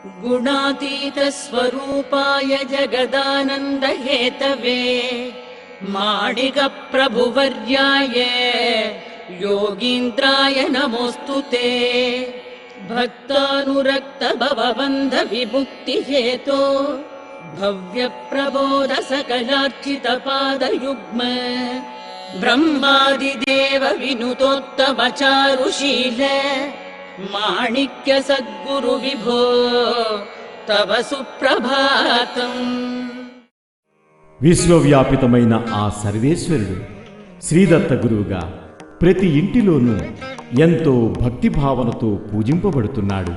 गुणातीत स्वरूपाय जगदानंद हेतवे माणिक प्रभुवर्याय योगीन्द्राय नमोस्तुते भक्तानुरक्त भवबन्ध विमुक्ति हेतो भव्य प्रबोध सकलार्चित पादयुग्म ब्रह्मादिदेव विनुतोत्तम चारुशील माणिक्य सद्गुरु विभो तव सुप्रभातम्। విశ్వవ్యాపితమైన ఆ సర్వేశ్వరుడు శ్రీదత్త గురువుగా ప్రతి ఇంటిలోనూ ఎంతో భక్తిభావనతో పూజింపబడుతున్నాడు.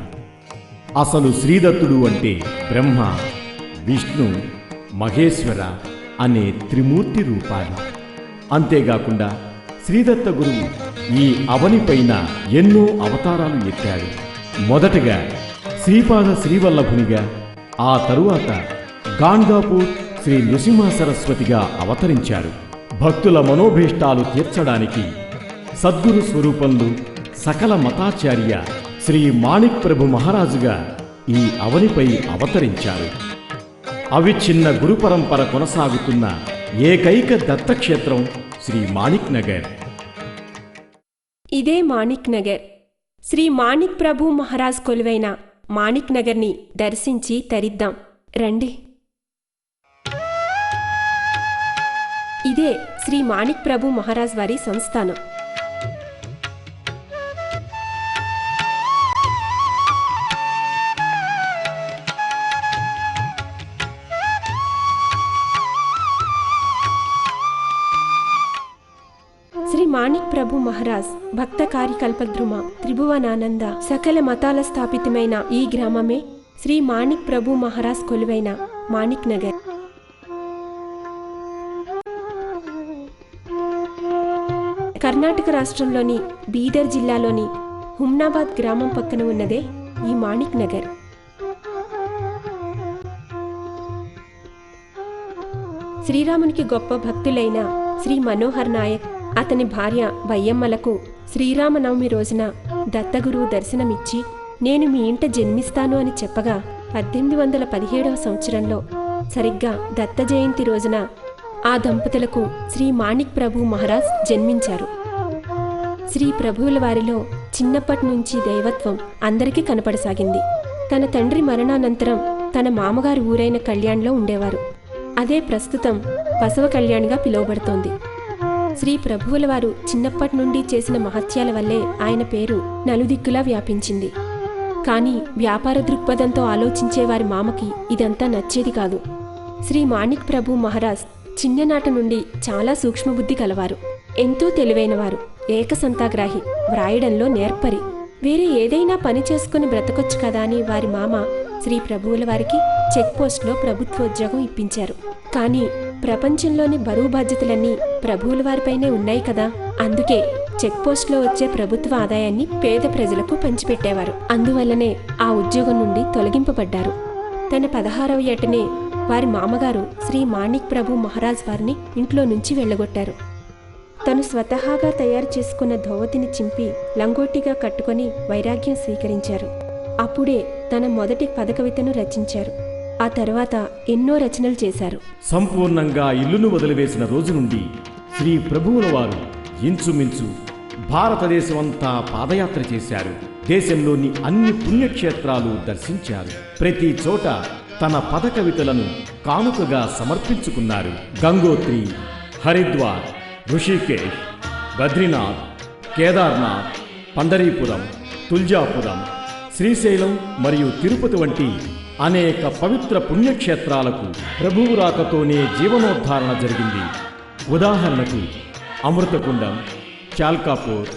అసలు శ్రీదత్తుడు అంటే బ్రహ్మ, విష్ణు, మహేశ్వర అనే త్రిమూర్తి రూపాలు. అంతేకాకుండా శ్రీదత్త గురువు ఈ అవనిపైన ఎన్నో అవతారాలు ఎత్తాడు. మొదటగా శ్రీపాద శ్రీవల్లభునిగా, ఆ తరువాత గాంధాపూర్ శ్రీ నృసింహ సరస్వతిగా అవతరించారు. భక్తుల మనోభీష్టాలు తీర్చడానికి సద్గురు స్వరూపంలో సకల మతాచార్య శ్రీ మాణిక్ ప్రభు మహారాజుగా ఈ అవనిపై అవతరించారు. అవిచ్ఛిన్న గురు పరంపర కొనసాగుతున్న ఏకైక దత్తక్షేత్రం శ్రీ మాణిక్ నగర్. ఇదే మాణిక్ నగర్. శ్రీ మాణిక్ ప్రభు మహారాజ్ కొలువైన మాణిక్ నగర్ని దర్శించి తరిద్దాం రండి. ఇదే శ్రీ మాణిక్ ప్రభు మహారాజ్ వారి సంస్థానం. శ్రీ మాణిక్ ప్రభు మహారాజ్ భక్త కార్యకల్పద్రుమ త్రిభువనానంద సకల మతాల స్థాపితమైన ఈ గ్రామమే శ్రీ మాణిక్ ప్రభు మహారాజ్ కొలువైన మాణిక్ నగర్. కర్ణాటక రాష్ట్రంలోని బీదర్ జిల్లాలోని హుమ్నాబాద్ గ్రామం పక్కన ఉన్నదే ఈ మాణిక్ నగర్. శ్రీరామునికి గొప్ప భక్తులైన శ్రీ మనోహర్ నాయక్, అతని భార్య బయ్యమ్మలకు శ్రీరామనవమి రోజున దత్తగురువు దర్శనమిచ్చి నేను మీ ఇంట జన్మిస్తాను అని చెప్పగా 1817వ సంవత్సరంలో సరిగ్గా దత్త జయంతి రోజున ఆ దంపతులకు శ్రీ మాణిక్ ప్రభు మహారాజ్ జన్మించారు. శ్రీ ప్రభువుల వారిలో చిన్నప్పటి నుంచి దైవత్వం అందరికీ కనపడసాగింది. తన తండ్రి మరణానంతరం తన మామగారి ఊరైన కళ్యాణ్లో ఉండేవారు. అదే ప్రస్తుతం బసవ కళ్యాణ్గా పిలువబడుతోంది. శ్రీ ప్రభువుల వారు చిన్నప్పటి నుండి చేసిన మహత్యాల వల్లే ఆయన పేరు నలుదిక్కులా వ్యాపించింది. కానీ వ్యాపార దృక్పథంతో ఆలోచించే వారి మామకి ఇదంతా నచ్చేది కాదు. శ్రీ మాణిక్ ప్రభు మహారాజ్ చిన్ననాటి నుండి చాలా సూక్ష్మబుద్ధి కలవారు, ఎంతో తెలివైనవారు, ఏకసంతాగ్రాహి, వ్రాయడంలో నేర్పరి. వేరే ఏదైనా పని చేసుకుని బ్రతకొచ్చు కదా అని వారి మామ శ్రీ ప్రభువుల వారికి చెక్ పోస్ట్లో ప్రభుత్వోద్యోగం ఇప్పించారు. కానీ ప్రపంచంలోని బరువు బాధ్యతలన్నీ ప్రభువుల వారిపైనే ఉన్నాయి కదా, అందుకే చెక్ పోస్ట్లో వచ్చే ప్రభుత్వ ఆదాయాన్ని పేద ప్రజలకు పంచిపెట్టేవారు. అందువల్లనే ఆ ఉద్యోగం నుండి తొలగింపబడ్డారు. తన 16వ ఏటనే వారి మామగారు శ్రీ మాణిక్ ప్రభు మహారాజ్ వారిని ఇంట్లో నుంచి వెళ్ళగొట్టారు. తను స్వతహాగా తయారు చేసుకున్న ధోవతిని చింపి లంగోటిగా కట్టుకొని వైరాగ్యం స్వీకరించారు. అప్పుడే తన మొదటి పదకవితను రచించారు. ఆ తర్వాత ఎన్నో రచనలు చేశారు. సంపూర్ణంగా ఇల్లును వదిలివేసిన రోజు నుండి శ్రీ ప్రభువుల వారు ఇంచుమించు భారతదేశమంతా పాదయాత్ర చేశారు. దేశంలోని అన్ని పుణ్యక్షేత్రాలు దర్శించారు. ప్రతి చోట తన పదకవితలను కానుకగా సమర్పించుకున్నారు. గంగోత్రి, హరిద్వార్, ఋషికేశ్, బద్రీనాథ్, కేదార్నాథ్, పండరీపురం, తుల్జాపురం, శ్రీశైలం మరియు తిరుపతి వంటి అనేక పవిత్ర పుణ్యక్షేత్రాలకు ప్రభువు రాకతోనే జీవనోద్ధారణ జరిగింది. ఉదాహరణకు అమృతకుండం, చాల్కాపూర్,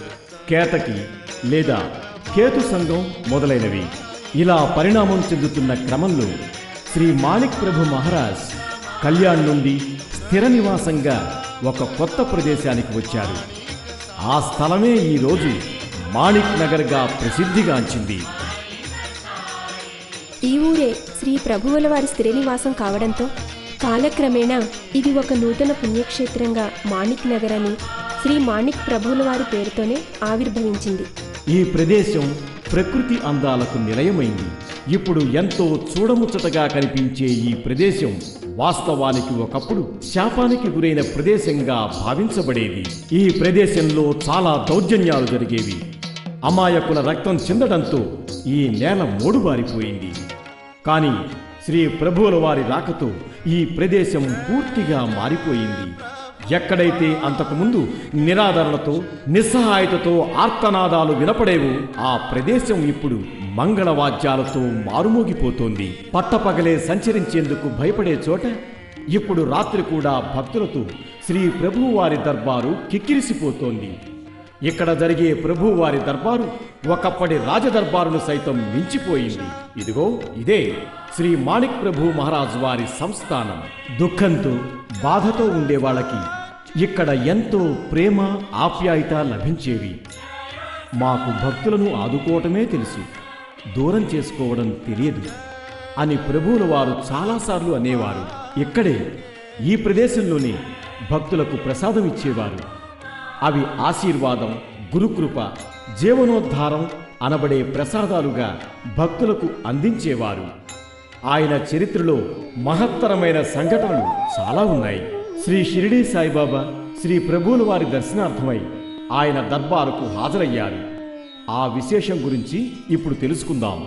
కేతకి లేదా కేతు సంఘం మొదలైనవి. ఇలా పరిణామం చెందుతున్న క్రమంలో శ్రీ మాణిక్ ప్రభు మహారాజ్ కళ్యాణ్ నుండి స్థిర నివాసంగా ఒక కొత్త ప్రదేశానికి వచ్చారు. ఆ స్థలమే ఈరోజు మాణిక్ నగర్గా ప్రసిద్ధిగాంచింది. ఈ ఊరే శ్రీ ప్రభువుల వారి స్థిర నివాసం కావడంతో కాలక్రమేణా ఇది ఒక నూతన పుణ్యక్షేత్రంగా మాణిక్ నగర్ అని శ్రీ మాణిక్ ప్రభువుల వారి పేరుతోనే ఆవిర్భవించింది. ఈ ప్రదేశం ప్రకృతి అందాలకు నిలయమైంది. ఇప్పుడు ఎంతో చూడముచ్చటగా కనిపించే ఈ ప్రదేశం వాస్తవానికి ఒకప్పుడు శాపానికి గురైన ప్రదేశంగా భావించబడేది. ఈ ప్రదేశంలో చాలా దౌర్జన్యాలు జరిగేవి. అమాయకుల రక్తం చిందడంతో ఈ నేల మోడుబారిపోయింది. కానీ శ్రీ ప్రభువుల వారి రాకతో ఈ ప్రదేశం పూర్తిగా మారిపోయింది. ఎక్కడైతే అంతకుముందు నిరాదరణతో నిస్సహాయతతో ఆర్తనాదాలు వినపడేవో ఆ ప్రదేశం ఇప్పుడు మంగళవాద్యాలతో మారుమోగిపోతోంది. పట్టపగలే సంచరించేందుకు భయపడే చోట ఇప్పుడు రాత్రి కూడా భక్తులతో శ్రీ ప్రభువారి దర్బారు కిక్కిరిసిపోతోంది. ఇక్కడ జరిగే ప్రభువారి దర్బారు ఒకప్పటి రాజదర్బారును సైతం మించిపోయింది. ఇదిగో ఇదే శ్రీ మాణిక్ ప్రభు మహారాజు వారి సంస్థానం. దుఃఖంతో బాధతో ఉండే వాళ్ళకి ఇక్కడ ఎంతో ప్రేమ ఆప్యాయత లభించేవి. మాకు భక్తులను ఆదుకోవటమే తెలుసు, దూరం చేసుకోవడం తెలియదు అని ప్రభువుల వారు చాలాసార్లు అనేవారు. ఇక్కడే ఈ ప్రదేశంలోనే భక్తులకు ప్రసాదం ఇచ్చేవారు. అవి ఆశీర్వాదం, గురుకృప, జీవనోద్ధారం అనబడే ప్రసాదాలుగా భక్తులకు అందించేవారు. ఆయన చరిత్రలో మహత్తరమైన సంఘటనలు చాలా ఉన్నాయి. శ్రీ షిరిడీ సాయిబాబా శ్రీ ప్రభువుల వారి దర్శనార్థమై ఆయన దర్బారుకు హాజరయ్యారు. ఆ విశేషం గురించి ఇప్పుడు తెలుసుకుందాం.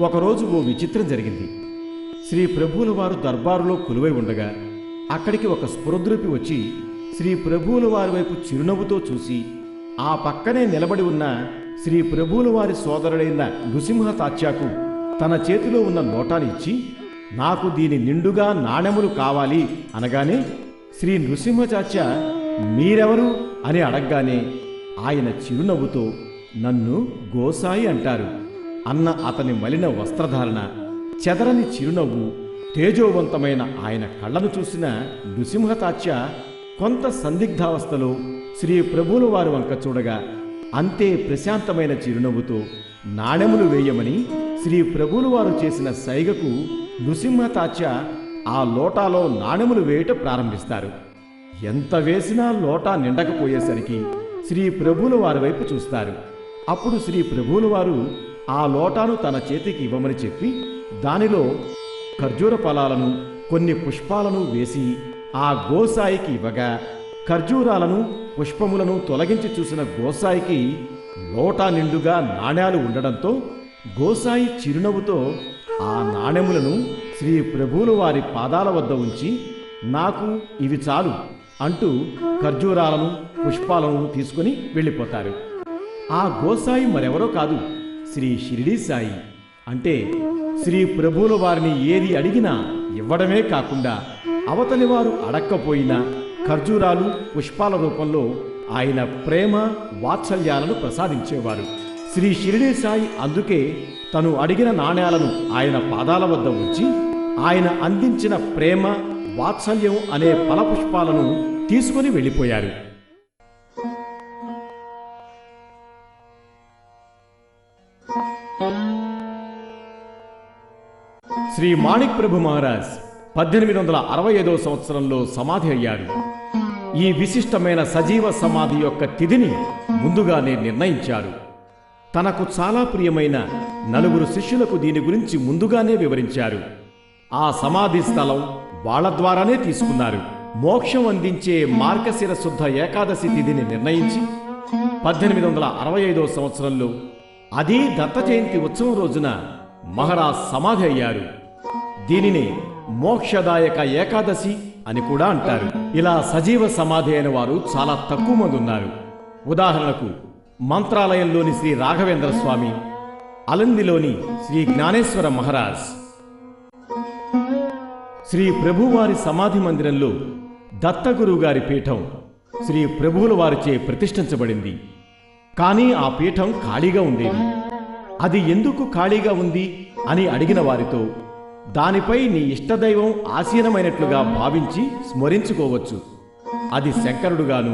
ఒకరోజు ఓ విచిత్రం జరిగింది. శ్రీ ప్రభువుల వారు దర్బారులో కొలువై ఉండగా అక్కడికి ఒక స్ఫురద్రూపి వచ్చి శ్రీ ప్రభువుల వారి వైపు చిరునవ్వుతో చూసి ఆ పక్కనే నిలబడి ఉన్న శ్రీ ప్రభువుల వారి సోదరుడైన నృసింహ తాత్యాకు తన చేతిలో ఉన్న నోటాని ఇచ్చి, నాకు దీని నిండుగా నాణెములు కావాలి అనగానే శ్రీ నృసింహచాచ్య మీరెవరు అని అడగగానే ఆయన చిరునవ్వుతో నన్ను గోసాయి అంటారు అన్న అతని మలిన వస్త్రధారణ, చెదరని చిరునవ్వు, తేజోవంతమైన ఆయన కళ్ళను చూసిన నృసింహతాచ్య కొంత సందిగ్ధావస్థలో శ్రీ ప్రభువుల వారి వంక చూడగా అంతే ప్రశాంతమైన చిరునవ్వుతో నాణెములు వేయమని శ్రీ ప్రభువుల వారు చేసిన సైగకు నృసింహతాచ్య ఆ లోటాలో నాణెములు వేయట ప్రారంభిస్తారు. ఎంత వేసినా లోటా నిండకపోయేసరికి శ్రీ ప్రభువుల వారి వైపు చూస్తారు. అప్పుడు శ్రీ ప్రభువుల వారు ఆ లోటాను తన చేతికి ఇవ్వమని చెప్పి దానిలో ఖర్జూర ఫలాలను కొన్ని పుష్పాలను వేసి ఆ గోసాయికి ఇవ్వగా ఖర్జూరాలను పుష్పములను తొలగించి చూసిన గోసాయికి లోటా నిండుగా నాణ్యాలు ఉండడంతో గోసాయి చిరునవ్వుతో ఆ నాణెములను శ్రీ ప్రభువుల వారి పాదాల వద్ద ఉంచి నాకు ఇవి చాలు అంటూ ఖర్జూరాలను పుష్పాలను తీసుకుని వెళ్ళిపోతారు. ఆ గోసాయి మరెవరో కాదు, శ్రీ షిరిడీ సాయి. అంటే శ్రీ ప్రభువుల వారిని ఏది అడిగినా ఇవ్వడమే కాకుండా అవతలి వారు అడక్కపోయినా ఖర్జూరాలు పుష్పాల రూపంలో ఆయన ప్రేమ వాత్సల్యాలను ప్రసాదించేవారు. శ్రీ షిరిడీ సాయి అందుకే తను అడిగిన నాణ్యాలను ఆయన పాదాల వద్ద ఉంచి ఆయన అందించిన ప్రేమ వాత్సల్యం అనే ఫలపుష్పాలను తీసుకుని వెళ్ళిపోయారు. శ్రీ మాణిక్ ప్రభు మహారాజ్ 1865 సంవత్సరంలో సమాధి అయ్యారు. ఈ విశిష్టమైన సజీవ సమాధి యొక్క తిథిని ముందుగానే నిర్ణయించారు. తనకు చాలా ప్రియమైన 4 శిష్యులకు దీని గురించి ముందుగానే వివరించారు. ఆ సమాధి స్థలం వాళ్ళ ద్వారానే తీసుకున్నారు. మోక్షం అందించే మార్గశిర శుద్ధ ఏకాదశి తిథిని నిర్ణయించి 1865 సంవత్సరంలో అదే దత్త జయంతి ఉత్సవం రోజున మహారాజ్ సమాధి అయ్యారు. దీనిని మోక్షదాయక ఏకాదశి అని కూడా అంటారు. ఇలా సజీవ సమాధి అయిన వారు చాలా తక్కువ మంది ఉన్నారు. ఉదాహరణకు మంత్రాలయంలోని శ్రీ రాఘవేంద్ర స్వామి, అలందిలోని శ్రీ జ్ఞానేశ్వర మహారాజ్. శ్రీ ప్రభువారి సమాధి మందిరంలో దత్తగురువు గారి పీఠం శ్రీ ప్రభువుల వారిచే ప్రతిష్ఠించబడింది. కానీ ఆ పీఠం ఖాళీగా ఉండేది. అది ఎందుకు ఖాళీగా ఉంది అని అడిగిన వారితో దానిపై నీ ఇష్టదైవం ఆసీనమైనట్లుగా భావించి స్మరించుకోవచ్చు. అది శంకరుడుగాను,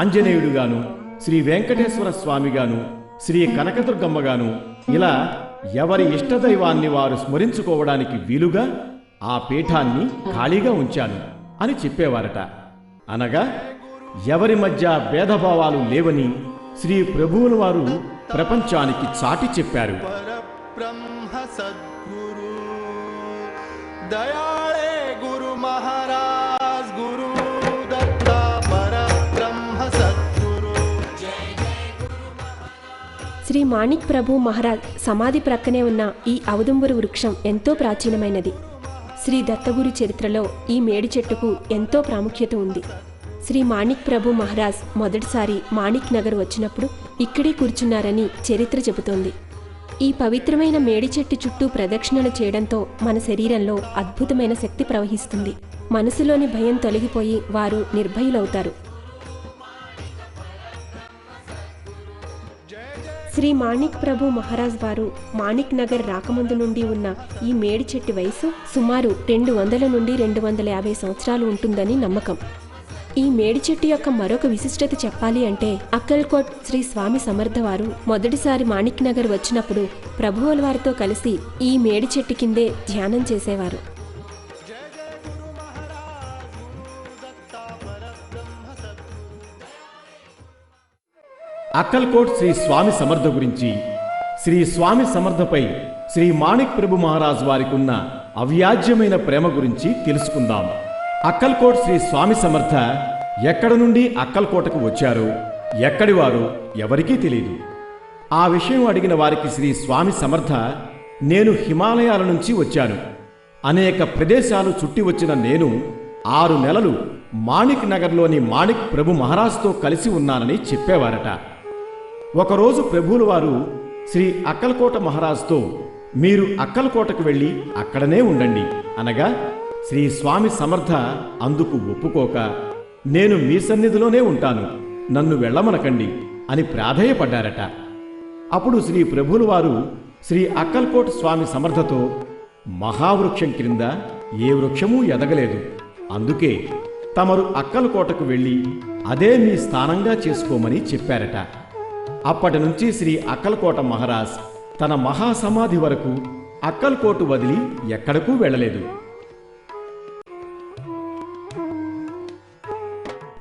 ఆంజనేయుడుగాను, శ్రీ వెంకటేశ్వర స్వామిగాను, శ్రీ కనకదుర్గమ్మగాను ఇలా ఎవరి ఇష్టదైవాన్ని వారు స్మరించుకోవడానికి వీలుగా ఆ పీఠాన్ని ఖాళీగా ఉంచాను అని చెప్పేవారట. అనగా ఎవరి మధ్య భేదభావాలు లేవని శ్రీ ప్రభువుల వారు ప్రపంచానికి చాటి చెప్పారు. सद्गुरु दयाळे गुरु महाराज गुरु दत्ता परब्रह्म सद्गुरु. శ్రీ మాణిక్ ప్రభు మహారాజ్ సమాధి ప్రక్కనే ఉన్న ఈ ఔదుంబరు వృక్షం ఎంతో ప్రాచీనమైనది. శ్రీ దత్తగురు చరిత్రలో ఈ మేడి చెట్టుకు ఎంతో ప్రాముఖ్యత ఉంది. శ్రీ మాణిక్ ప్రభు మహారాజ్ మొదటిసారి మాణిక్ నగర్ వచ్చినప్పుడు ఇక్కడే కూర్చున్నారని చరిత్ర చెబుతోంది. ఈ పవిత్రమైన మేడి చెట్టు చుట్టూ ప్రదక్షిణలు చేయడంతో మన శరీరంలో అద్భుతమైన శక్తి ప్రవహిస్తుంది. మనసులోని భయం తొలగిపోయి వారు నిర్భయులవుతారు. శ్రీ మాణిక్ ప్రభు మహారాజ్ వారు మాణిక్ నగర్ రాకముందు నుండి ఉన్న ఈ మేడి చెట్టు వయసు సుమారు 200 నుండి 250 సంవత్సరాలు ఉంటుందని నమ్మకం. ఈ మేడి చెట్టు యొక్క మరొక విశిష్టత చెప్పాలి అంటే అక్కల్కోట్ శ్రీ స్వామి సమర్థ వారు మొదటిసారి మాణిక్ నగర్ వచ్చినప్పుడు ప్రభువుల వారితో కలిసి ఈ మేడి చెట్టు కిందే ధ్యానం చేసేవారు. అక్కల్కోట్ శ్రీ స్వామి సమర్థ గురించి, శ్రీ స్వామి సమర్థపై శ్రీ మాణిక్ ప్రభు మహారాజ్ వారికి ఉన్న అవ్యాజ్యమైన ప్రేమ గురించి తెలుసుకుందాం. అక్కల్కోట్ శ్రీ స్వామి సమర్థ ఎక్కడ నుండి అక్కల్కోటకు వచ్చారో, ఎక్కడివారో ఎవరికీ తెలియదు. ఆ విషయం అడిగిన వారికి శ్రీ స్వామి సమర్థ, నేను హిమాలయాల నుంచి వచ్చాను. అనేక ప్రదేశాలు చుట్టి వచ్చిన నేను 6 నెలలు మాణిక్ నగర్లోని మాణిక్ ప్రభు మహారాజ్తో కలిసి ఉన్నానని చెప్పేవారట. ఒకరోజు ప్రభువుల వారు శ్రీ అక్కల్కోట మహారాజ్తో, మీరు అక్కల్కోటకు వెళ్ళి అక్కడనే ఉండండి అనగా శ్రీ స్వామి సమర్థ అందుకు ఒప్పుకోక, నేను మీ సన్నిధిలోనే ఉంటాను, నన్ను వెళ్ళమనకండి అని ప్రాధేయపడ్డారట. అప్పుడు శ్రీ ప్రభువుల వారు శ్రీ అక్కల్కోట స్వామి సమర్థతో, మహావృక్షం క్రింద ఏ వృక్షమూ ఎదగలేదు, అందుకే తమరు అక్కల్కోటకు వెళ్ళి అదే మీ స్థానంగా చేసుకోమని చెప్పారట. అప్పటి నుంచి శ్రీ అక్కల్కోట మహారాజ్ తన మహాసమాధి వరకు అక్కల్కోటు వదిలి ఎక్కడకూ వెళ్ళలేదు.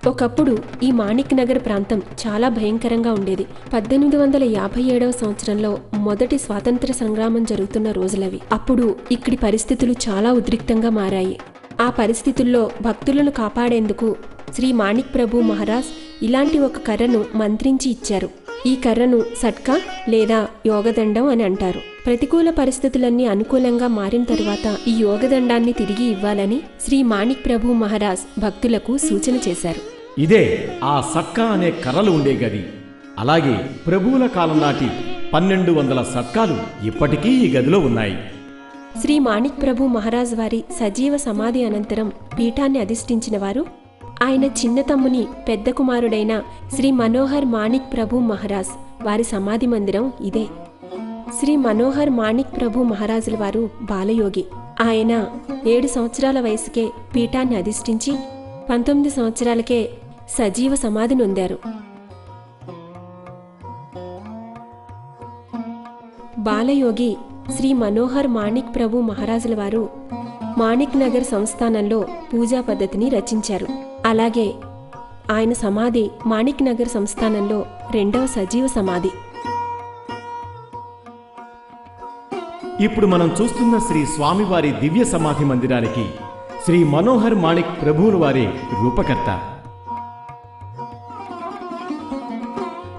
ఒకప్పుడు ఈ మాణిక్ నగర్ ప్రాంతం చాలా భయంకరంగా ఉండేది. 1857వ సంవత్సరంలో మొదటి స్వాతంత్ర సంగ్రామం జరుగుతున్న రోజులవి. అప్పుడు ఇక్కడి పరిస్థితులు చాలా ఉద్రిక్తంగా మారాయి. ఆ పరిస్థితుల్లో భక్తులను కాపాడేందుకు శ్రీ మాణిక్ ప్రభు మహారాజ్ ఇలాంటి ఒక కర్రను మంత్రించి ఇచ్చారు. ఈ కర్రను సట్కా లేదా యోగదండం అని అంటారు. ప్రతికూల పరిస్థితులన్నీ అనుకూలంగా మారిన తరువాత ఈ యోగదండాన్ని తిరిగి ఇవ్వాలని శ్రీ మాణిక్ ప్రభు మహారాజ్ భక్తులకు సూచన చేశారు. ఇదే ఆ సట్కా అనే కర్రలు ఉండే గది. అలాగే ప్రభువుల కాలం నాటి 1200 సట్కాలు ఇప్పటికీ ఈ గదిలో ఉన్నాయి. శ్రీ మాణిక్ ప్రభు మహారాజ్ వారి సజీవ సమాధి అనంతరం పీఠాన్ని అధిష్ఠించిన వారు ఆయన చిన్న తమ్ముని పెద్ద కుమారుడైన శ్రీ మనోహర్ మాణిక్ ప్రభు మహారాజ్ వారి సమాధి మందిరం ఇదే. శ్రీ మనోహర్ మాణిక్ ప్రభు మహారాజుల వారు బాలయోగి. ఆయన 7 సంవత్సరాల వయసుకే పీఠాన్ని అధిష్ఠించి 19 సంవత్సరాలకే సజీవ సమాధి నొందారు. బాలయోగి శ్రీ మనోహర్ మాణిక్ ప్రభు మహారాజుల వారు మాణిక్ నగర్ సంస్థానంలో పూజా పద్ధతిని రచించారు. అలాగే ఆయన సమాధి మాణిక్ నగర్ సంస్థానంలో 2వ సజీవ సమాధి. ఇప్పుడు మనం చూస్తున్న శ్రీ స్వామివారి దివ్య సమాధి మందిరానికి శ్రీ మనోహర్ మాణిక్ ప్రభువుల వారే రూపకర్త.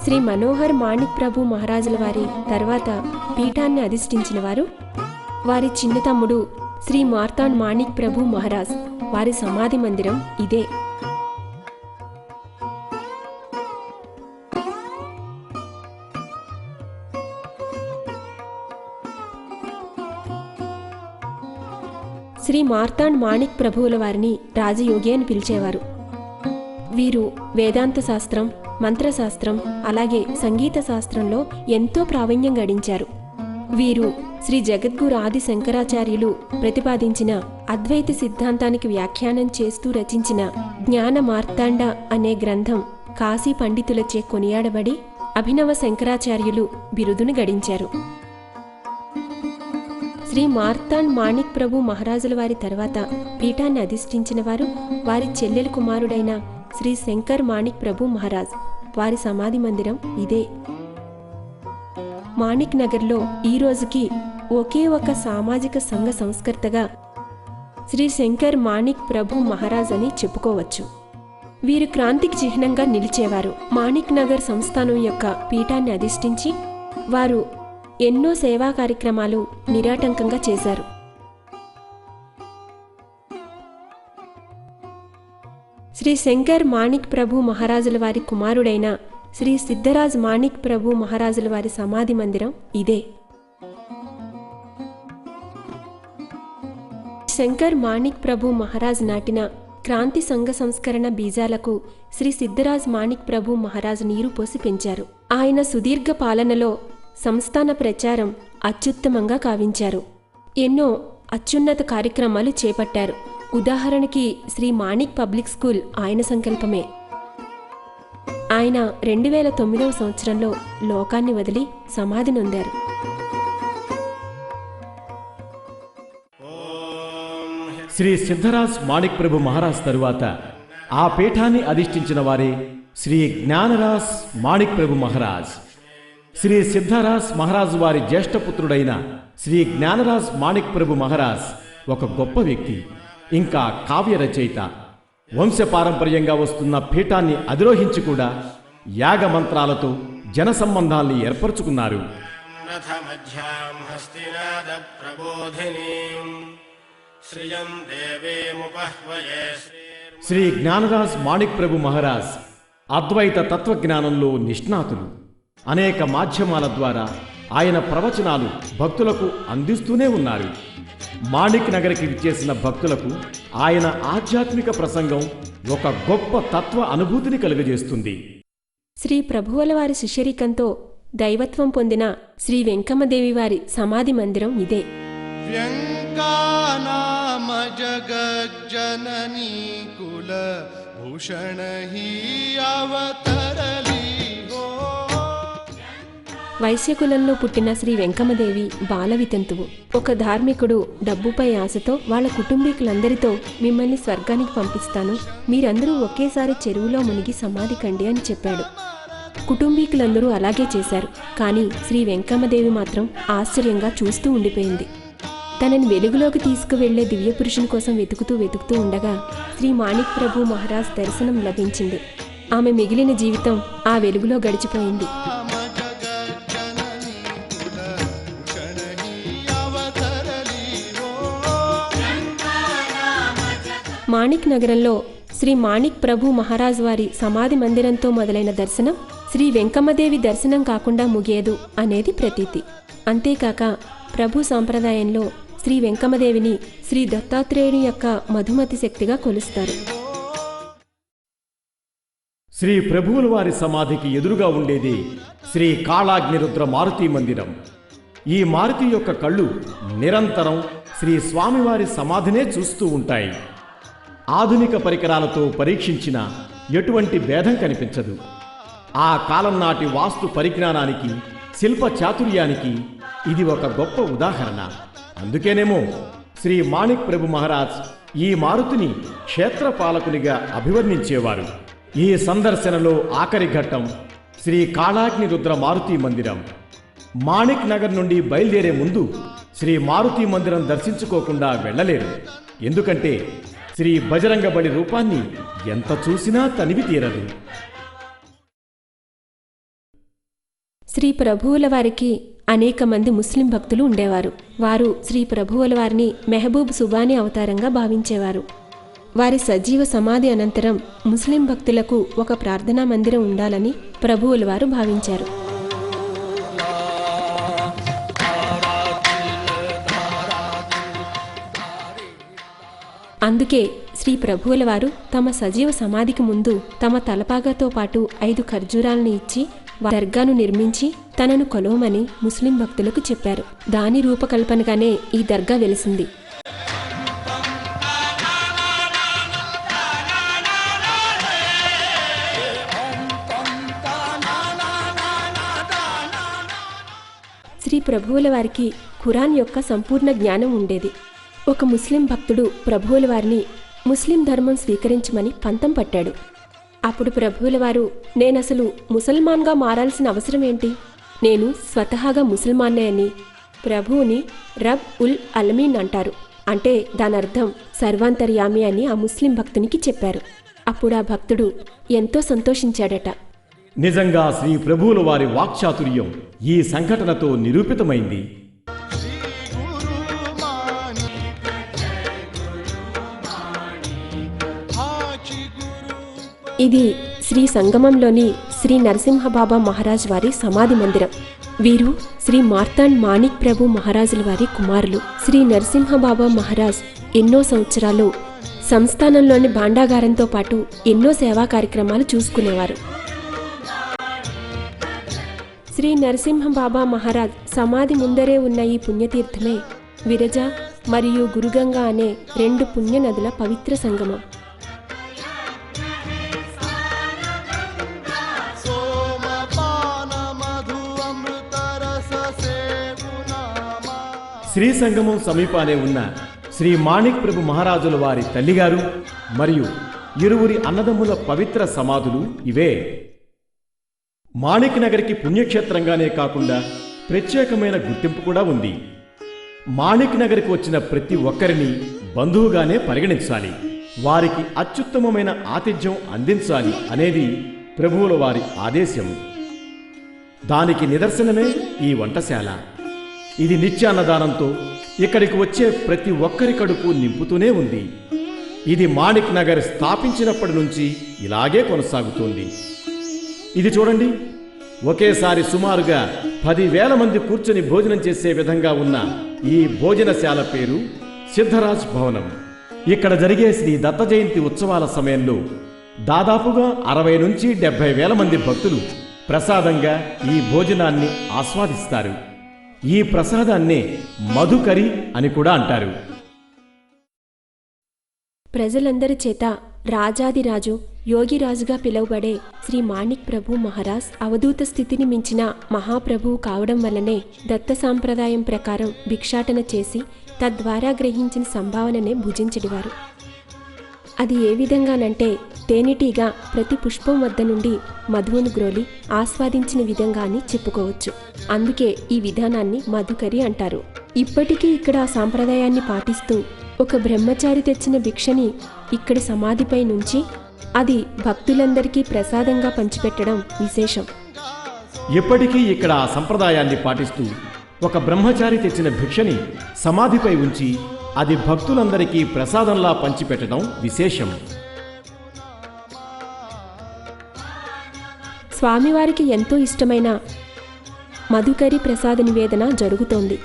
శ్రీ మనోహర్ మాణిక్ ప్రభు మహారాజుల వారి తర్వాత పీఠాన్ని అధిష్ఠించిన వారు వారి చిన్న తమ్ముడు శ్రీ మార్తాండ్ మాణిక్ ప్రభు మహారాజ్ వారి సమాధి మందిరం ఇదే. శ్రీ మార్తాండ్ మాణిక్ ప్రభువుల వారిని రాజయోగి అని పిలిచేవారు. వీరు వేదాంత శాస్త్రం, మంత్రశాస్త్రం, అలాగే సంగీత శాస్త్రంలో ఎంతో ప్రావీణ్యం గడించారు. వీరు శ్రీ జగద్గురు ఆది శంకరాచార్యులు ప్రతిపాదించిన అద్వైత సిద్ధాంతానికి వ్యాఖ్యానం చేస్తూ రచించిన జ్ఞాన మార్తాండ అనే గ్రంథం కాశీ పండితులచే కొనియాడబడి అభినవ శంకరాచార్యులు బిరుదును గడించారు. శ్రీ మార్తాండ్ మాణిక్ ప్రభు మహారాజుల వారి తర్వాత పీఠాన్ని అధిష్ఠించిన వారు వారి చెల్లెలి కుమారుడైన శ్రీ శంకర్ మాణిక్ ప్రభు మహారాజ్ వారి సమాధి మందిరం ఇదే. మాణిక్ నగర్లో ఈ రోజుకి ఒకే ఒక సామాజిక సంఘ సంస్కర్తగా శ్రీ శంకర్ మాణిక్ ప్రభు మహారాజ్ అని చెప్పుకోవచ్చు. వీరు క్రాంతికి చిహ్నంగా నిలిచేవారు. మాణిక్ నగర్ సంస్థానం యొక్క పీఠాన్ని అధిష్ఠించి వారు ఎన్నో సేవా కార్యక్రమాలు నిరాటంకంగా చేశారు. శ్రీ శంకర్ మాణిక్ ప్రభు మహారాజుల వారి కుమారుడైన శ్రీ సిద్ధరాజ్ మాణిక్ ప్రభు మహారాజుల వారి సమాధి మందిరం ఇదే. శంకర్ మాణిక్ ప్రభు మహారాజ్ నాటిన క్రాంతి సంఘ సంస్కరణ బీజాలకు శ్రీ సిద్ధరాజ్ మాణిక్ ప్రభు మహారాజ్ నీరు పోసి పెంచారు. ఆయన సుదీర్ఘ పాలనలో సంస్థాన ప్రచారం అత్యుత్తమంగా కావించారు. ఎన్నో అత్యున్నత కార్యక్రమాలు చేపట్టారు. ఉదాహరణకి శ్రీ మాణిక్ పబ్లిక్ స్కూల్ ఆయన సంకల్పమే. ఆయన 2009వ సంవత్సరంలో లోకాన్ని వదిలి సమాధి నొందారు. శ్రీ సిద్ధరాజ్ మాణిక్ ప్రభు మహారాజ్ తరువాత ఆ పీఠాన్ని అధిష్ఠించిన వారే శ్రీ జ్ఞానరాజ్ మాణిక్ ప్రభు మహారాజ్. శ్రీ సిద్ధరాజ్ మహారాజు వారి జ్యేష్ఠపుత్రుడైన శ్రీ జ్ఞానరాజ్ మాణిక్ ప్రభు మహారాజ్ ఒక గొప్ప వ్యక్తి, ఇంకా కావ్య రచయిత. వంశపారంపర్యంగా వస్తున్న పీఠాన్ని అధిరోహించి కూడా యాగ మంత్రాలతో జన సంబంధాల్ని ఏర్పరచుకున్నారు. శ్రీ జ్ఞానరాజ్ మాణిక్ ప్రభు మహారాజ్ అద్వైత తత్వజ్ఞానంలో నిష్ణాతులు. అనేక మాధ్యమాల ద్వారా ఆయన ప్రవచనాలు భక్తులకు అందిస్తూనే ఉన్నారు. మాణిక్ నగర్కి విచ్చేసిన భక్తులకు ఆయన ఆధ్యాత్మిక ప్రసంగం ఒక గొప్ప తత్వ అనుభూతిని కలుగజేస్తుంది. శ్రీ ప్రభువుల వారి శిష్యరికంతో దైవత్వం పొందిన శ్రీ వెంకమ్మదేవి వారి సమాధి మందిరం ఇదే. व्यङ्कानाम जगज्जननी कुल भूषण ही अवतरली हो. వైశ్యకులంలో పుట్టిన శ్రీ వెంకమ్మదేవి బాలవితంతువు. ఒక ధార్మికుడు డబ్బుపై ఆశతో వాళ్ళ కుటుంబీకులందరితో మిమ్మల్ని స్వర్గానికి పంపిస్తాను, మీరందరూ ఒకేసారి చెరువులో మునిగి సమాధి కండి అని చెప్పాడు. కుటుంబీకులందరూ అలాగే చేశారు. కానీ శ్రీ వెంకమ్మదేవి మాత్రం ఆశ్చర్యంగా చూస్తూ ఉండిపోయింది. తనని వెలుగులోకి తీసుకువెళ్లే దివ్యపురుషుని కోసం వెతుకుతూ ఉండగా శ్రీ మాణిక్ ప్రభు మహారాజ్ దర్శనం లభించింది. ఆమె మిగిలిన జీవితం ఆ వెలుగులో గడిచిపోయింది. మాణిక్ నగరంలో శ్రీ మాణిక్ ప్రభు మహారాజ్ వారి సమాధి మందిరంతో మొదలైన దర్శనం శ్రీ వెంకమ్మదేవి దర్శనం కాకుండా ముగియదు అనేది ప్రతీతి. అంతేకాక ప్రభు సాంప్రదాయంలో శ్రీ వెంకమ్మదేవిని శ్రీ దత్తాత్రేయుని యొక్క మధుమతి శక్తిగా కొలుస్తారు. శ్రీ ప్రభువుల వారి సమాధికి ఎదురుగా ఉండేది శ్రీ కాళాగ్నిరుద్ర మారుతి మందిరం. ఈ మారుతి యొక్క కళ్ళు నిరంతరం శ్రీ స్వామివారి సమాధినే చూస్తూ ఉంటాయి. ఆధునిక పరికరాలతో పరీక్షించిన ఎటువంటి భేదం కనిపించదు. ఆ కాలం నాటి వాస్తు పరిజ్ఞానానికి, శిల్ప చాతుర్యానికి ఇది ఒక గొప్ప ఉదాహరణ. అందుకేనేమో శ్రీ మాణిక్ ప్రభు మహారాజ్ ఈ మారుతిని క్షేత్రపాలకునిగా అభివర్ణించేవారు. ఈ సందర్శనలో ఆఖరి ఘట్టం శ్రీ కాళాగ్ని రుద్ర మారుతి మందిరం. మాణిక్ నగర్ నుండి బయలుదేరే ముందు శ్రీ మారుతి మందిరం దర్శించుకోకుండా వెళ్ళలేరు. ఎందుకంటే శ్రీ బజరంగ బలి రూపాన్ని ఎంత చూసినా తనివి తీరదు. శ్రీ ప్రభువుల వారికి అనేక మంది ముస్లిం భక్తులు ఉండేవారు. వారు శ్రీ ప్రభువుల వారిని మెహబూబ్ సుబానీ అవతారంగా భావించేవారు. వారి సజీవ సమాధి అనంతరం ముస్లిం భక్తులకు ఒక ప్రార్థనా మందిరం ఉండాలని ప్రభువుల వారు భావించారు. అందుకే శ్రీ ప్రభువుల వారు తమ సజీవ సమాధికి ముందు తమ తలపాగాతో పాటు 5 ఖర్జూరాలను ఇచ్చి దర్గాను నిర్మించి తనను కొలవమని ముస్లిం భక్తులకు చెప్పారు. దాని రూపకల్పనగానే ఈ దర్గా వెలిసింది. శ్రీ ప్రభువుల వారికి ఖురాన్ యొక్క సంపూర్ణ జ్ఞానం ఉండేది. ఒక ముస్లిం భక్తుడు ప్రభువుల వారిని ముస్లిం ధర్మం స్వీకరించమని పంతం పట్టాడు. అప్పుడు ప్రభువుల వారు, నేనసలు ముసల్మాన్గా మారాల్సిన అవసరం ఏంటి? నేను స్వతహాగా ముసల్మాన్నే అని, ప్రభువుని రబ్ ఉల్ అలమీన్ అంటారు. అంటే దానర్థం సర్వాంతర్యామి అని ఆ ముస్లిం భక్తునికి చెప్పారు. అప్పుడు ఆ భక్తుడు ఎంతో సంతోషించాడట. నిజంగా శ్రీ ప్రభువుల వారి వాక్చాతుర్యం ఈ సంఘటనతో నిరూపితమైంది. ఇది శ్రీ సంగమంలోని శ్రీ నరసింహబాబా మహారాజ్ వారి సమాధి మందిరం. వీరు శ్రీ మార్తాండ్ మాణిక్ ప్రభు మహారాజుల వారి కుమారులు. శ్రీ నరసింహబాబా మహారాజ్ ఎన్నో సంవత్సరాలు సంస్థానంలోని భాండాగారంతో పాటు ఎన్నో సేవా కార్యక్రమాలు చూసుకునేవారు. శ్రీ నరసింహబాబా మహారాజ్ సమాధి ముందరే ఉన్న ఈ పుణ్యతీర్థమే విరజ మరియు గురుగంగా అనే 2 పుణ్యనదుల పవిత్ర సంగమం. శ్రీ సంగమం సమీపానే ఉన్న శ్రీ మాణిక్ ప్రభు మహారాజుల వారి తల్లిగారు మరియు ఇరువురి అన్నదమ్ముల పవిత్ర సమాధులు ఇవే. మాణిక్ నగర్కి పుణ్యక్షేత్రంగానే కాకుండా ప్రత్యేకమైన గుర్తింపు కూడా ఉంది. మాణిక్ నగర్కి వచ్చిన ప్రతి ఒక్కరిని బంధువుగానే పరిగణించాలి, వారికి అత్యుత్తమమైన ఆతిథ్యం అందించాలి అనేది ప్రభువుల వారి ఆదేశం. దానికి నిదర్శనమే ఈ వంటశాల. ఇది నిత్యాన్నదానంతో ఇక్కడికి వచ్చే ప్రతి ఒక్కరి కడుపు నింపుతూనే ఉంది. ఇది మాణిక్ నగర్ స్థాపించినప్పటి నుంచి ఇలాగే కొనసాగుతోంది. ఇది చూడండి, ఒకేసారి సుమారుగా 10,000 మంది కూర్చొని భోజనం చేసే విధంగా ఉన్న ఈ భోజనశాల పేరు సిద్ధరాజ్ భవనం. ఇక్కడ జరిగే శ్రీ దత్త జయంతి ఉత్సవాల సమయంలో దాదాపుగా 60 నుంచి 70,000 మంది భక్తులు ప్రసాదంగా ఈ భోజనాన్ని ఆస్వాదిస్తారు. ఈ ప్రసాదాన్నే మధుకరి అని కూడా అంటారు. ప్రజలందరి చేత రాజాదిరాజు యోగిరాజుగా పిలువబడే శ్రీ మాణిక్ ప్రభు మహారాజ్ అవధూత స్థితిని మించిన మహాప్రభువు కావడం వల్లనే దత్త సాంప్రదాయం ప్రకారం భిక్షాటన చేసి తద్వారా గ్రహించిన సంభావననే భుజించడివారు. అది ఏ విధంగానంటే తేనెటీగా ప్రతి పుష్పం వద్ద నుండి మధువును గ్రోలి ఆస్వాదించిన విధంగా అని చెప్పుకోవచ్చు. అందుకే ఈ విధానాన్ని మధుకరి అంటారు. ఇప్పటికీ ఇక్కడ ఆ సాంప్రదాయాన్ని పాటిస్తూ ఒక బ్రహ్మచారి తెచ్చిన భిక్షని ఇక్కడి సమాధిపై నుంచి అది భక్తులందరికీ ప్రసాదంగా పంచిపెట్టడం విశేషం. ఇప్పటికీ ఇక్కడ ఆ సంప్రదాయాన్ని పాటిస్తూ ఒక బ్రహ్మచారి తెచ్చిన భిక్షని సమాధిపై ఉంచి అది భక్తులందరికీ ప్రసాదంలా పంచిపెట్టడం విశేషం. స్వామివారికి ఎంతో ఇష్టమైన మధుకరి ప్రసాద నివేదన జరుగుతోంది.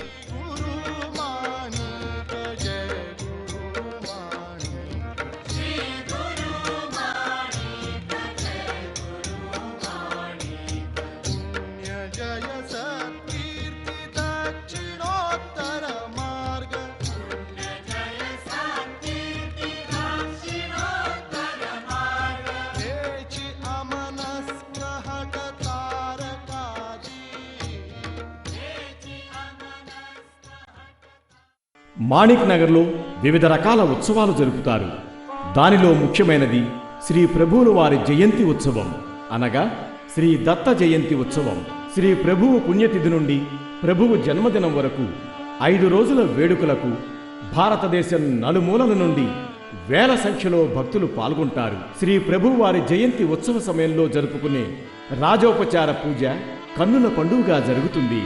మాణిక్ నగర్లో వివిధ రకాల ఉత్సవాలు జరుపుతారు. దానిలో ముఖ్యమైనది శ్రీ ప్రభువుల వారి జయంతి ఉత్సవం, అనగా శ్రీ దత్త జయంతి ఉత్సవం. శ్రీ ప్రభువు పుణ్యతిథి నుండి ప్రభువు జన్మదినం వరకు 5 రోజుల వేడుకలకు భారతదేశం నలుమూలల నుండి వేల సంఖ్యలో భక్తులు పాల్గొంటారు. శ్రీ ప్రభువు వారి జయంతి ఉత్సవ సమయంలో జరుపుకునే రాజోపచార పూజ కన్నుల పండుగగా జరుగుతుంది.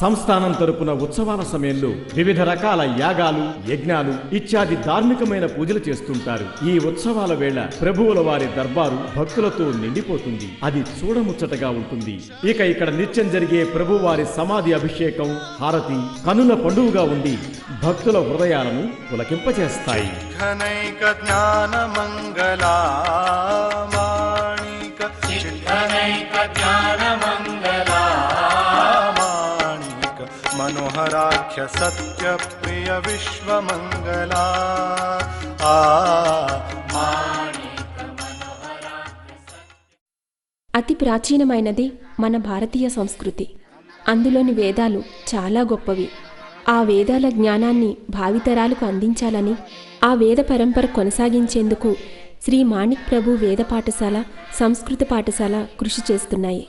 సంస్థానం తరపున ఉత్సవాల సమయంలో వివిధ రకాల యాగాలు, యజ్ఞాలు ఇత్యాది ధార్మికమైన పూజలు చేస్తుంటారు. ఈ ఉత్సవాల వేళ ప్రభువుల వారి దర్బారు భక్తులతో నిండిపోతుంది. అది చూడముచ్చటగా ఉంటుంది. ఇక ఇక్కడ నిత్యం జరిగే ప్రభువారి సమాధి అభిషేకం, హారతి కనుల పండుగగా ఉండి భక్తుల హృదయాలను పులకింపచేస్తాయి. ఘనైక జ్ఞాన మంగళా మాణిక చిత్ఘనైక జ్ఞాన మంగళా మాణిక మనోహరాఖ్య సత్య ప్రియ విశ్వమంగళా అతి ప్రాచీనమైనది మన భారతీయ సంస్కృతి. అందులోని వేదాలు చాలా గొప్పవి. ఆ వేదాల జ్ఞానాన్ని భావితరాలకు అందించాలని, ఆ వేద పరంపర కొనసాగించేందుకు శ్రీ మాణిక్ ప్రభు వేద పాఠశాల, సంస్కృత పాఠశాల కృషి చేస్తున్నాయి.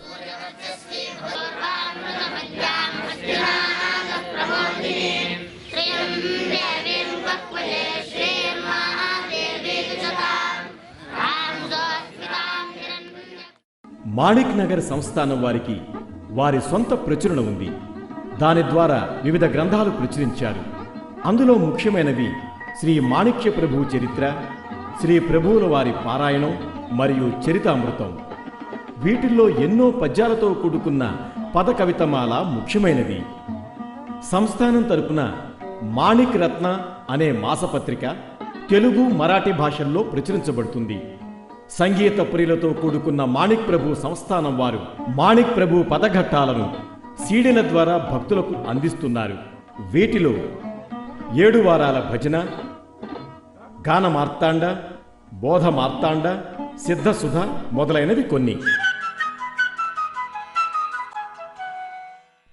మాణిక్ నగర్ సంస్థానం వారికి వారి సొంత ప్రచురణ ఉంది. దాని ద్వారా వివిధ గ్రంథాలు ప్రచురించారు. అందులో ముఖ్యమైనవి శ్రీ మాణిక్య ప్రభు చరిత్ర, శ్రీ ప్రభువుల వారి పారాయణం మరియు చరితామృతం. వీటిల్లో ఎన్నో పద్యాలతో కూడుకున్న పద కవితమాల ముఖ్యమైనది. సంస్థానం తరపున మాణిక్ రత్న అనే మాసపత్రిక తెలుగు, మరాఠీ భాషల్లో ప్రచురించబడుతుంది. సంగీత ప్రియులతో కూడుకున్న మాణిక్ ప్రభు సంస్థానం వారు మాణిక్ ప్రభు పదఘట్టాలను సీడీల ద్వారా భక్తులకు అందిస్తున్నారు. వీటిలో 7 వారాల భజన, గాన మార్తాండ, బోధ మార్తాండ, సిద్ధసుధ మొదలైనవి కొన్ని.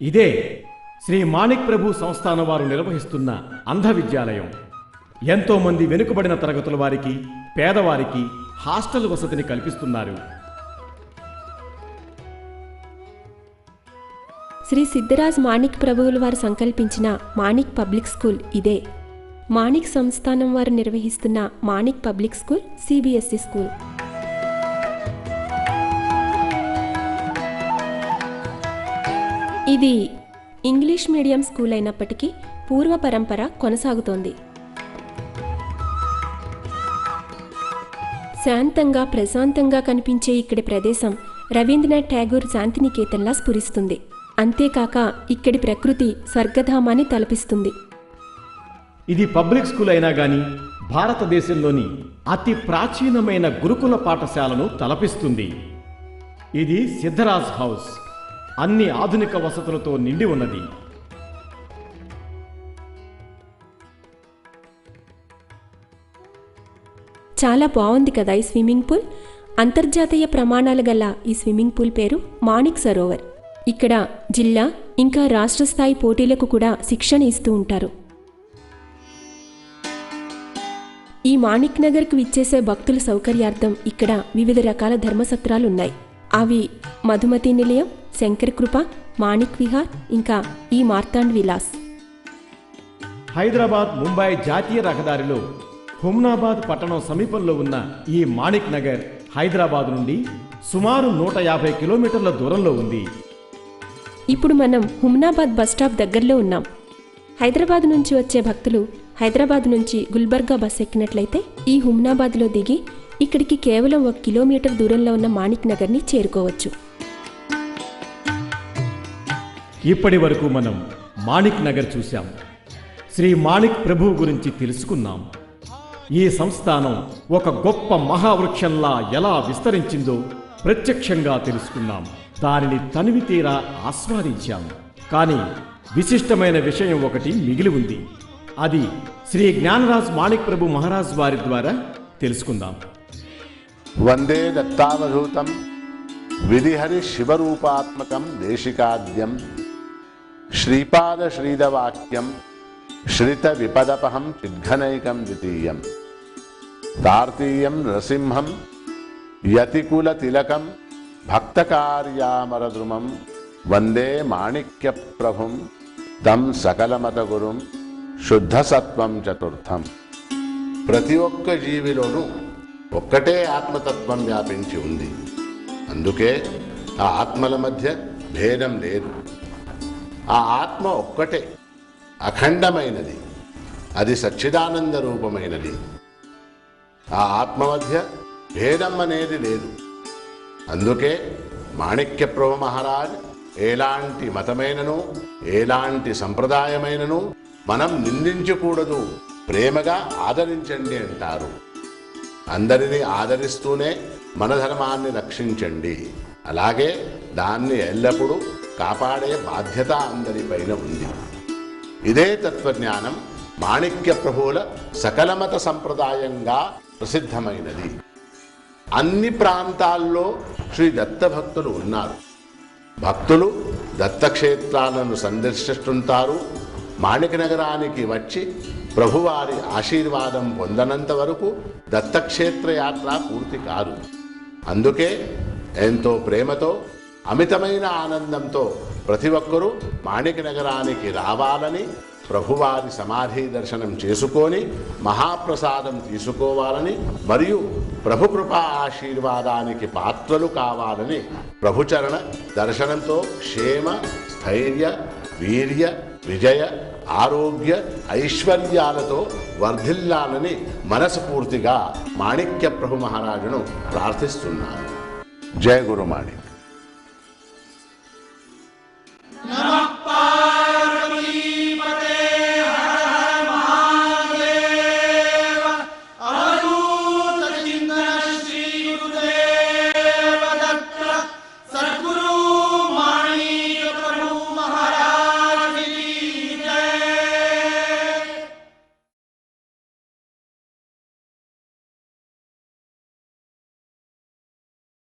ఇదే శ్రీ మాణిక్ ప్రభు సంస్థానం వారు నిర్వహిస్తున్న అంధ విద్యాలయం. ఎంతో మంది వెనుకబడిన తరగతుల వారికి, పేదవారికి హాస్టల్ వసతిని కల్పిస్తున్నారు. శ్రీ సిద్ధరాజ్ మాణిక్ ప్రభువుల వారు సంకల్పించిన మాణిక్ పబ్లిక్ స్కూల్ ఇదే. మాణిక్ సంస్థానం వారు నిర్వహిస్తున్న Manik public school CBSE school. ఇది ఇంగ్లీష్ మీడియం స్కూల్ అయినప్పటికీ పూర్వ పరంపర కొనసాగుతోంది. శాంతంగా, ప్రశాంతంగా కనిపించే ఇక్కడి ప్రదేశం రవీంద్రనాథ్ ఠాగూర్ శాంతినికేతన్లా స్ఫురిస్తుంది. అంతేకాక ఇక్కడి ప్రకృతి స్వర్గధామాన్ని తలపిస్తుంది. ఇది పబ్లిక్ స్కూల్ అయినా గాని భారతదేశంలోని అతి ప్రాచీనమైన గురుకుల పాఠశాలను తలపిస్తుంది. ఇది సిద్ధరాజ్ హౌస్. అన్ని ఆధునిక వసతులతో నిండి ఉన్నది. చాలా బాగుంది కదా ఈ స్విమ్మింగ్ పూల్. అంతర్జాతీయ ప్రమాణాలు గల ఈ స్విమ్మింగ్ పూల్ పేరు మాణిక్ సరోవర్. ఇక్కడ జిల్లా ఇంకా రాష్ట్ర స్థాయి పోటీలకు కూడా శిక్షణ ఇస్తూ ఉంటారు. ఈ మాణిక్ నగర్కు విచ్చేసే భక్తుల సౌకర్యార్థం ఇక్కడ వివిధ రకాల ధర్మసత్రాలున్నాయి. అవి మధుమతి నిలయం, శంకర్ కృప, మాణిక్ విహార్, ఇంకా ఈ మార్తాండ్ విలాస్. హైదరాబాద్ ముంబై జాతీయ రహదారిలో హుమ్నాబాద్ పట్టణం సమీపంలో ఉన్న ఈ మాణిక్ నగర్ హైదరాబాద్ నుండి సుమారు 150 కిలోమీటర్ల దూరంలో ఉంది. ఇప్పుడు మనం హుమ్నాబాద్ బస్టాప్ దగ్గరలో ఉన్నాం. హైదరాబాద్ నుంచి వచ్చే భక్తులు హైదరాబాద్ నుంచి గుల్బర్గా బస్ ఎక్కినట్లయితే ఈ హుమ్నాబాద్లో దిగి ఇక్కడికి కేవలం 1 కిలోమీటర్ దూరంలో ఉన్న మాణిక్ నగర్ని చేరుకోవచ్చు. ఇప్పటి వరకు మనం మాణిక్ నగర్ చూశాం. శ్రీ మాణిక్ ప్రభు గురించి తెలుసుకున్నాం. ఈ సంస్థానం ఒక గొప్ప మహావృక్షంలా ఎలా విస్తరించిందో ప్రత్యక్షంగా తెలుసుకున్నాం. దానిని తనివి తీరా ఆస్వాదించాం. కానీ విశిష్టమైన విషయం ఒకటి మిగిలి ఉంది. అది శ్రీ జ్ఞానరాజ్ మాణిక్ ప్రభు మహారాజ్ వారి ద్వారా తెలుసుకుందాం. వందే దత్తావధూతం విధిహరి శివరూపాత్మకం దేశికాద్యం శ్రీపాద శ్రీదవాక్యం శ్రిత విపదపహం చిద్ఘనైకం ద్వితీయం తార్తీయం నృసింహం యతికుల తిలకం భక్తకార్యామరద్రుమం వందే మాణిక్య ప్రభుం తం సకలమత గురుం శుద్ధసత్వం చతుర్థం. ప్రతి ఒక్క జీవిలోనూ ఒక్కటే ఆత్మతత్వం వ్యాపించి ఉంది. అందుకే ఆ ఆత్మల మధ్య భేదం లేదు. ఆ ఆత్మ ఒక్కటే, అఖండమైనది, అది సచ్చిదానంద రూపమైనది. ఆ ఆత్మ మధ్య భేదం అనేది లేదు. అందుకే మాణిక్యప్రభు మహారాజ్ ఎలాంటి మతమైనను ఎలాంటి సంప్రదాయమైనను మనం నిందించకూడదు, ప్రేమగా ఆదరించండి అంటారు. అందరినీ ఆదరిస్తూనే మన ధర్మాన్ని రక్షించండి, అలాగే దాన్ని ఎల్లప్పుడూ కాపాడే బాధ్యత అందరిపైన ఉంది. ఇదే తత్వజ్ఞానం మాణిక్య ప్రభువుల సకలమత సంప్రదాయంగా ప్రసిద్ధమైనది. అన్ని ప్రాంతాల్లో శ్రీ దత్త భక్తులు ఉన్నారు. భక్తులు దత్తక్షేత్రాలను సందర్శిస్తుంటారు. మాణిక నగరానికి వచ్చి ప్రభువారి ఆశీర్వాదం పొందనంత వరకు దత్తక్షేత్ర యాత్ర పూర్తి కాదు. అందుకే ఎంతో ప్రేమతో, అమితమైన ఆనందంతో ప్రతి ఒక్కరూ మాణిక నగరానికి రావాలని, ప్రభువారి సమాధి దర్శనం చేసుకొని మహాప్రసాదం తీసుకోవాలని మరియు ప్రభు కృపా ఆశీర్వాదానికి పాత్రలు కావాలని ప్రభుచరణ దర్శనంతో క్షేమ, స్థైర్య, వీర్య, విజయ, ఆరోగ్య, ఐశ్వర్యాలతో వర్ధిల్లాలని మనస్ఫూర్తిగా మాణిక్య ప్రభు మహారాజును ప్రార్థిస్తున్నాను. జయ గురు మాణిక్య.